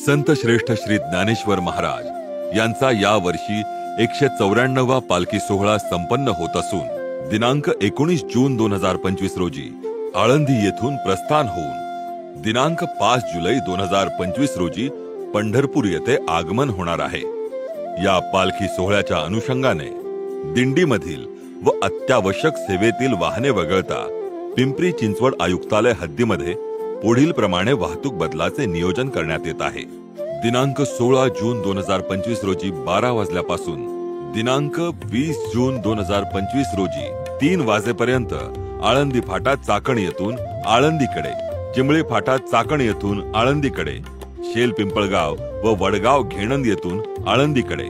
संत श्रेष्ठ श्री ज्ञानेश्वर महाराज यांचा या वर्षी 194वा पालखी सोहळा संपन्न होत असून दिनांक 19 जून 2025 रोजी आळंदी येथून प्रस्थान होऊन दिनांक 5 जुलै 2025 रोजी पंढरपूर येथे आगमन होणार आहे। या पालखी सोहळ्याच्या अनुषंगाने दिंडीमधील व अत्यावश्यक सेवेतील वाहने वगळता पिंपरी चिंचवड आयुक्तालय हद्दीमध्ये पुढील प्रमाणे वाहतूक बदलाचे नियोजन करण्यात येत आहे। दिनांक 16 जून 2025 रोजी 12 वाजल्यापासून दिनांक 20 जून 2025 रोजी 3 वाजेपर्यंत आळंदी फाटा चाकण येथून आळंदीकडे, चिंबळी फाटा चाकण येथून आळंदीकडे, शेल पिंपळगाव व वडगाव घेणंद येथून आळंदीकडे,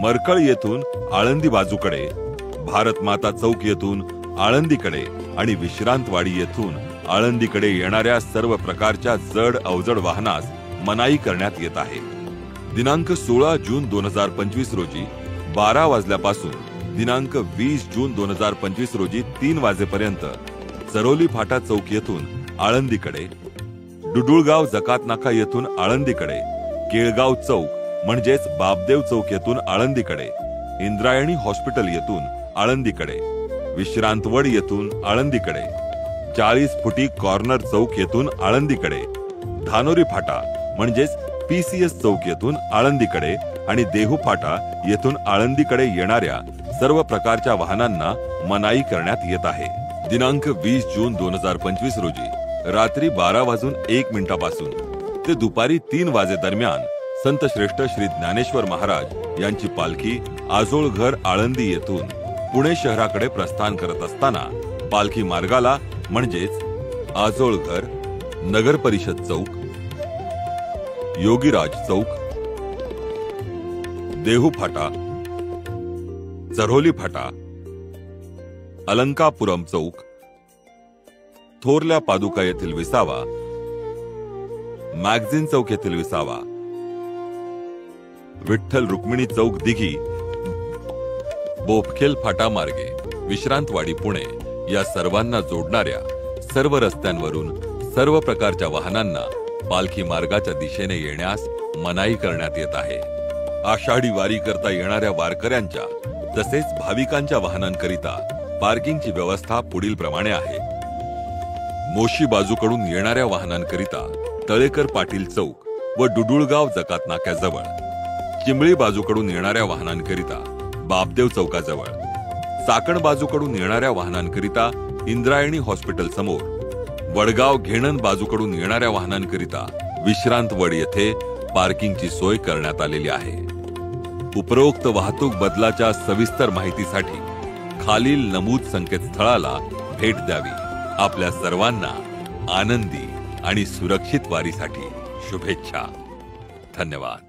मरकळ येथून आळंदी बाजूकडे, भारत माता चौक येथून आळंदीकडे आणि विश्रांतवाडी येथून आळंदीकडे येणाऱ्या सर्व प्रकारच्या जड अवजड वाहनास मनाई करण्यात येत आहे। दिनांक 16 जून 2025 रोजी 12 वाजल्यापासून दिनांक 20 जून 2025 रोजी 3 वाजेपर्यंत चरोली फाटा चौक येथून आळंदीकडे, डुडुळगाव जकात नाका येथून आळंदीकडे, केळगाव चौक म्हणजेच बापदेव चौक येथून आळंदीकडे, इंद्रायणी हॉस्पिटल येथून आळंदीकडे, विश्रांतवड येथून आळंदीकडे, 40 फुटी कॉर्नर चौक येथून आळंदीकडे, धानोरी फाटा म्हणजेच PCS चौक येथून आळंदीकडे आणि देहू फाटा येथून आळंदीकडे येणाऱ्या सर्व प्रकारच्या वाहनांना मनाई करण्यात येत आहे। दिनांक 20 जून 2025 रोजी रात्री 12:01 पासून ते दुपारी 3 वाजे दरम्यान संत श्रेष्ठ श्री ज्ञानेश्वर महाराज यांची पालखी आजोळघर आळंदी येथून पुणे शहराकडे प्रस्थान करत असताना पालखी मार्गाला म्हणजेच आजोळघर, नगर परिषद चौक, योगीराज चौक, देहू फाटा, चरोली फाटा, अलंकापुरम चौक, थोरल्या पादुका येथील विसावा, मॅगझिन चौक येथील विसावा, विठ्ठल रुक्मिणी चौक दिघी, बोपखेल फाटा मार्गे विश्रांतवाडी पुणे या सर्वांना जोडणाऱ्या सर्व रस्त्यांवरून सर्व प्रकारच्या वाहनांना पालखी मार्गाच्या दिशेने येण्यास मनाई करण्यात येत आहे। आषाढी वारी करता येणाऱ्या वारकऱ्यांच्या तसेच भाविकांच्या वाहनांकरिता पार्किंगची व्यवस्था पुढील प्रमाणे आहे। मोशी बाजूकडून येणाऱ्या वाहनांकरिता तळेकर पाटील चौक व डुडुळगाव जकात नाक्याजवळ, चिंबळी बाजूकडून येणाऱ्या वाहनांकरिता बापदेव चौकाजवळ, चाकण बाजूकडून येणाऱ्या वाहनांकरिता इंद्रायणी हॉस्पिटल समोर, वडगाव घेणंद बाजूकडून येणाऱ्या वाहनांकरिता विश्रांतवड येथे पार्किंगची सोय करण्यात आलेली आहे। उपरोक्त वाहतूक बदलाच्या सविस्तर माहितीसाठी खालील नमूद संकेतस्थळाला भेट द्यावी। आपल्या सर्वांना आनंदी आणि सुरक्षित वारीसाठी शुभेच्छा। धन्यवाद।